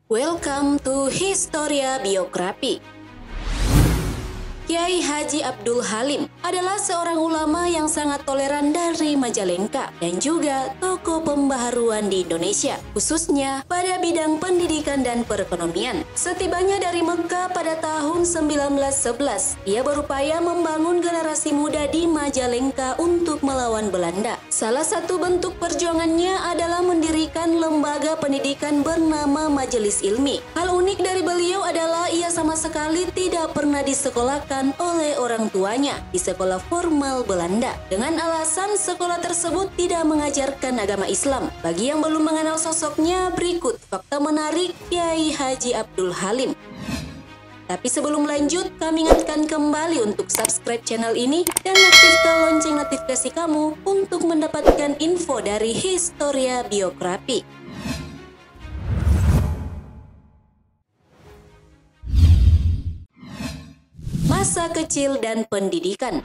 Welcome to Historia Biografi. Kiai Haji Abdul Halim adalah seorang ulama yang sangat toleran dari Majalengka dan juga tokoh pembaharuan di Indonesia, khususnya pada bidang pendidikan dan perekonomian. Setibanya dari Mekah pada tahun 1911, ia berupaya membangun generasi muda di Majalengka untuk melawan Belanda. Salah satu bentuk perjuangannya adalah mendirikan lembaga pendidikan bernama Majelis Ilmi. Hal unik dari beliau adalah ia sama sekali tidak pernah disekolahkan oleh orang tuanya di sekolah formal Belanda dengan alasan sekolah tersebut tidak mengajarkan agama Islam. Bagi yang belum mengenal sosoknya, berikut fakta menarik Kiai Haji Abdul Halim. Tapi sebelum lanjut, kami ingatkan kembali untuk subscribe channel ini dan aktifkan lonceng notifikasi kamu untuk mendapatkan info dari Historia Biografi. Masa kecil dan pendidikan.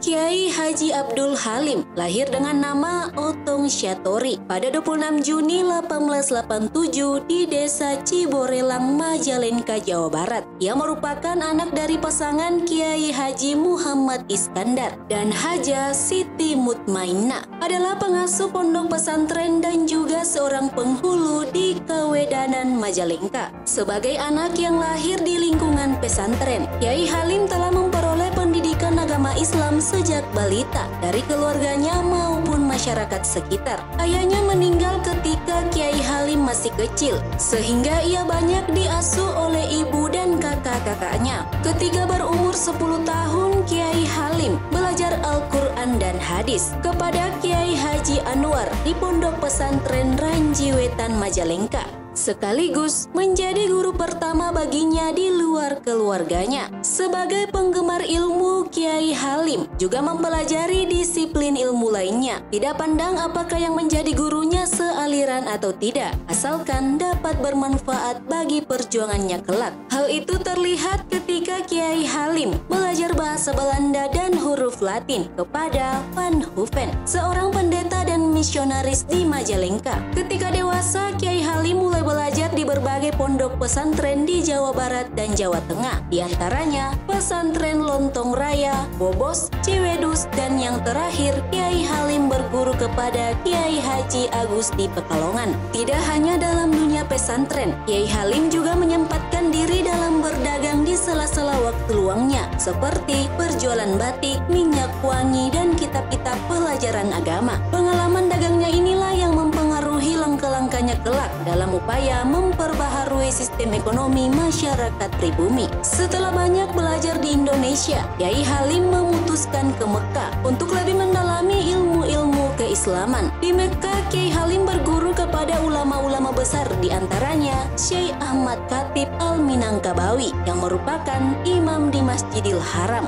Kiai Haji Abdul Halim lahir dengan nama Otong Syatori pada 26 Juni 1887 di Desa Ciborelang, Majalengka, Jawa Barat. Ia merupakan anak dari pasangan Kiai Haji Muhammad Iskandar dan Haja Siti Mutmainah. Adalah pengasuh pondok pesantren dan juga seorang penghulu di Kawedanan, Majalengka. Sebagai anak yang lahir di lingkungan pesantren, Kiai Halim telah memperoleh pendidikan agama Islam sejak balita dari keluarganya maupun masyarakat sekitar. Ayahnya meninggal ketika Kiai Halim masih kecil, sehingga ia banyak diasuh oleh ibu dan kakak-kakaknya. Ketika berumur 10 tahun, Kiai Halim belajar Al-Quran dan hadis kepada Kiai Haji Anwar di Pondok Pesantren Ranjiwetan, Majalengka, sekaligus menjadi guru pertama baginya di luar keluarganya. Sebagai penggemar ilmu, Kiai Halim juga mempelajari disiplin ilmu lainnya. Tidak pandang apakah yang menjadi gurunya sealiran atau tidak, asalkan dapat bermanfaat bagi perjuangannya kelak. Hal itu terlihat ketika Kiai Halim belajar bahasa Belanda dan huruf Latin kepada Van Hoeven, seorang pendeta dan misionaris di Majalengka. Ketika dewasa, Kiai Halim mulai belajar di berbagai pondok pesantren di Jawa Barat dan Jawa Tengah, di antaranya Pesantren Lontong Raya, Bobos, Ciwedus, dan yang terakhir Kiai Halim berguru kepada Kiai Haji Agus di Pekalongan. Tidak hanya dalam dunia pesantren, Kiai Halim juga menyempatkan diri dalam berdagang di sela-sela waktu luangnya, seperti berjualan batik, minyak wangi, dan kitab-kitab pelajaran agama. Pengalaman dagangnya inilah yang mempengaruhi langkah-langkahnya kelak dalam upaya memperbaharui sistem ekonomi masyarakat pribumi. Setelah banyak belajar di Indonesia, Kiai Halim memutuskan ke Mekah untuk lebih mendalami ilmu-ilmu keislaman. Di Mekah, Kiai Halim berguru kepada ulama-ulama besar, di antaranya Syekh Ahmad Khatib Al-Minangkabawi yang merupakan imam di Masjidil Haram.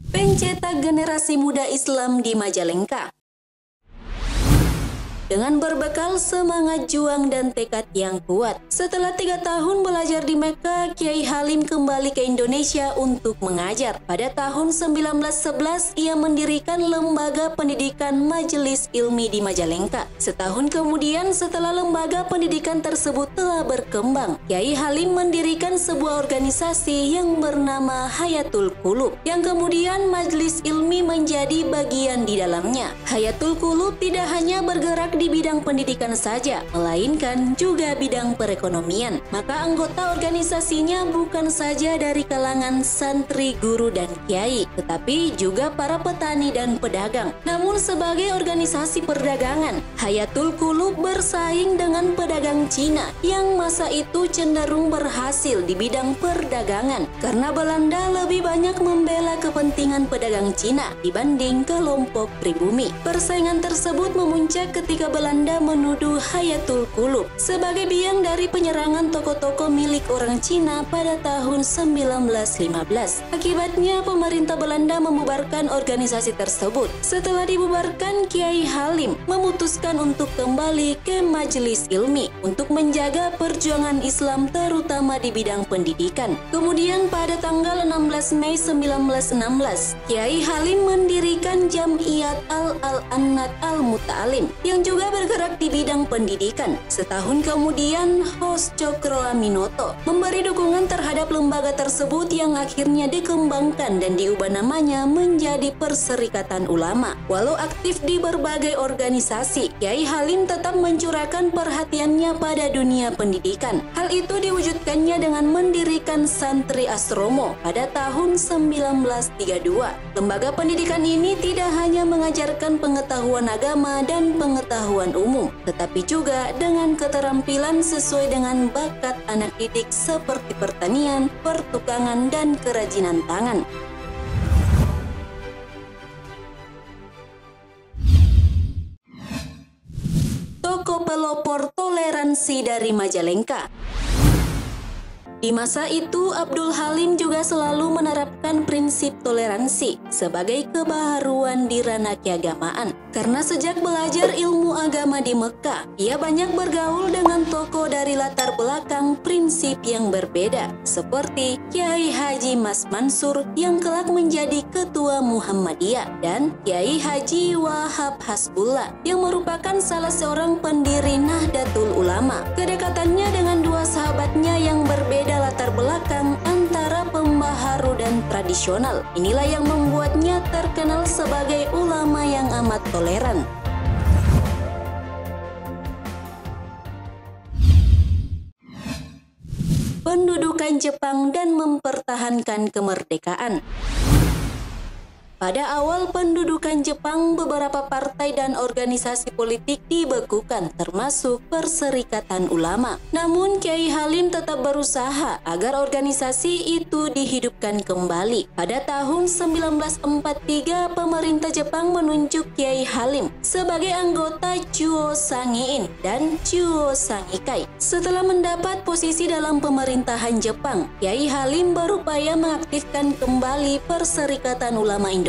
Pencetak generasi muda Islam di Majalengka. Dengan berbekal semangat juang dan tekad yang kuat, setelah 3 tahun belajar di Mekah, Kiai Halim kembali ke Indonesia untuk mengajar. Pada tahun 1911, ia mendirikan lembaga pendidikan Majelis Ilmi di Majalengka. Setahun kemudian, setelah lembaga pendidikan tersebut telah berkembang, Kiai Halim mendirikan sebuah organisasi yang bernama Hayatul Qulub, yang kemudian Majelis Ilmi menjadi bagian di dalamnya. Hayatul Qulub tidak hanya bergerak di bidang pendidikan saja, melainkan juga bidang perekonomian. Maka anggota organisasinya bukan saja dari kalangan santri, guru, dan kiai, tetapi juga para petani dan pedagang. Namun sebagai organisasi perdagangan, Hayatul Qulub bersaing dengan pedagang Cina yang masa itu cenderung berhasil di bidang perdagangan, karena Belanda lebih banyak membela kepentingan pedagang Cina dibanding kelompok pribumi. Persaingan tersebut memuncak ketika pemerintah Belanda menuduh Hayatul Qulub sebagai biang dari penyerangan toko-toko milik orang Cina pada tahun 1915. Akibatnya pemerintah Belanda membubarkan organisasi tersebut. Setelah dibubarkan, Kiai Halim memutuskan untuk kembali ke majelis ilmi untuk menjaga perjuangan Islam terutama di bidang pendidikan. Kemudian pada tanggal 16 Mei 1916, Kiai Halim mendirikan Jam'iyat Al-Annat Al-Muta'alim yang juga bergerak di bidang pendidikan. Setahun kemudian, Hos Cokroaminoto memberi dukungan terhadap lembaga tersebut yang akhirnya dikembangkan dan diubah namanya menjadi Perserikatan Ulama. Walau aktif di berbagai organisasi, Kiai Halim tetap mencurahkan perhatiannya pada dunia pendidikan. Hal itu diwujudkannya dengan mendirikan Santri Asromo pada tahun 1932. Lembaga pendidikan ini tidak hanya mengajarkan pengetahuan agama dan pengetahuan umum, tetapi juga dengan keterampilan sesuai dengan bakat anak didik seperti pertanian, pertukangan, dan kerajinan tangan. Toko pelopor toleransi dari Majalengka. Di masa itu, Abdul Halim juga selalu menerapkan prinsip toleransi sebagai kebaharuan di ranah keagamaan. Karena sejak belajar ilmu agama di Mekah, ia banyak bergaul dengan tokoh dari latar belakang prinsip yang berbeda, seperti Kiai Haji Mas Mansur yang kelak menjadi Ketua Muhammadiyah dan Kiai Haji Wahab Hasbullah yang merupakan salah seorang pendiri Nahdlatul Ulama. Kedekatannya dengan dua sahabatnya yang berbeda latar belakang antara pembaharu dan tradisional. Inilah yang membuatnya terkenal sebagai ulama yang amat toleran. Pendudukan Jepang dan mempertahankan kemerdekaan. Pada awal pendudukan Jepang, beberapa partai dan organisasi politik dibekukan, termasuk Perserikatan Ulama. Namun, Kiai Halim tetap berusaha agar organisasi itu dihidupkan kembali. Pada tahun 1943, pemerintah Jepang menunjuk Kiai Halim sebagai anggota Chuo Sangiin dan Chuo Sangikai. Setelah mendapat posisi dalam pemerintahan Jepang, Kiai Halim berupaya mengaktifkan kembali Perserikatan Ulama Indonesia.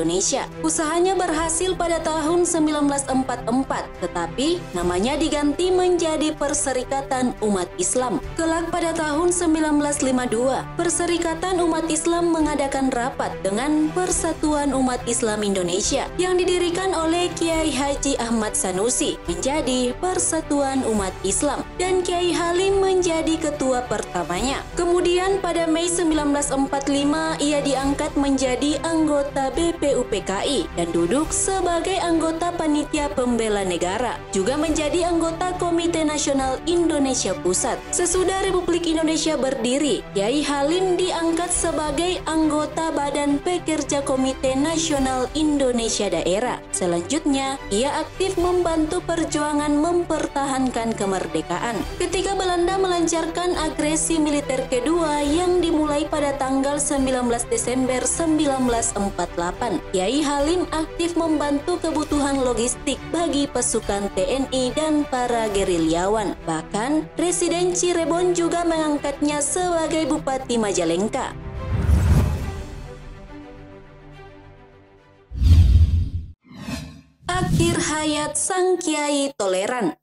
Usahanya berhasil pada tahun 1944, tetapi namanya diganti menjadi Perserikatan Umat Islam. Kelak pada tahun 1952, Perserikatan Umat Islam mengadakan rapat dengan Persatuan Umat Islam Indonesia yang didirikan oleh Kiai Haji Ahmad Sanusi menjadi Persatuan Umat Islam dan Kiai Halim menjadi ketua pertamanya. Kemudian pada Mei 1945 ia diangkat menjadi anggota BPUPKI dan duduk sebagai anggota Panitia Pembela Negara, juga menjadi anggota Komite Nasional Indonesia Pusat. Sesudah Republik Indonesia berdiri, Kiai Halim diangkat sebagai anggota Badan Pekerja Komite Nasional Indonesia Daerah. Selanjutnya, ia aktif membantu perjuangan mempertahankan kemerdekaan. Ketika Belanda melancarkan agresi militer kedua yang dimulai pada tanggal 19 Desember 1948, Kiai Halim aktif membantu kebutuhan logistik bagi pasukan TNI dan para gerilyawan. Bahkan, Presiden Cirebon juga mengangkatnya sebagai Bupati Majalengka. Akhir hayat sang Kiai toleran.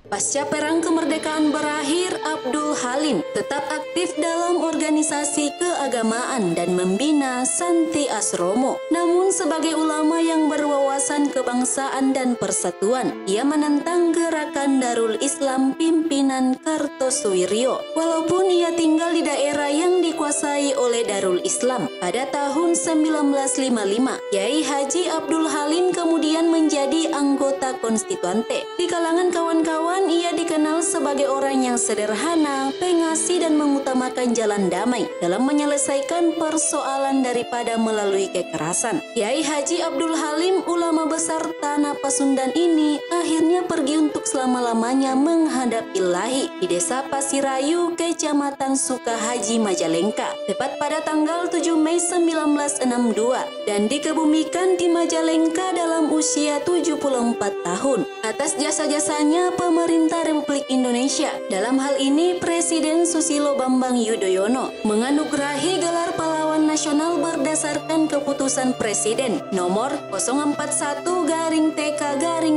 Pasca Perang Kemerdekaan berakhir, Abdul Halim tetap aktif dalam organisasi keagamaan dan membina Santri Asromo. Namun sebagai ulama yang berwawasan kebangsaan dan persatuan, ia menentang gerakan Darul Islam pimpinan Kartosuwiryo. Walaupun ia tinggal di daerah yang dikuasai oleh Darul Islam, pada tahun 1955, Kiai Haji Abdul Halim kemudian menjadi anggota konstituante. Di kalangan kawan-kawan, ia dikenal sebagai orang yang sederhana, pengasih, dan mengutamakan jalan damai dalam menyelesaikan persoalan daripada melalui kekerasan. Kiai Haji Abdul Halim, ulama besar tanah Pasundan ini, akhirnya pergi untuk selama-lamanya menghadap Ilahi di Desa Pasirayu, Kecamatan Sukahaji, Majalengka, tepat pada tanggal 7 Mei 1962, dan dikebumikan di Majalengka dalam usia 74 tahun. Atas jasa-jasanya pemerintah Republik Indonesia, dalam hal ini Presiden Susilo Bambang Yudhoyono, menganugerahi gelar pahlawan nasional berdasarkan keputusan Presiden nomor 041/TK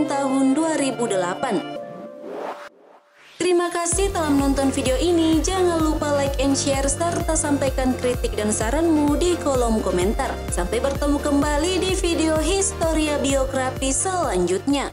tahun 2008. Terima kasih telah menonton video ini. Jangan lupa like and share serta sampaikan kritik dan saranmu di kolom komentar. Sampai bertemu kembali di video Historia Biografi selanjutnya.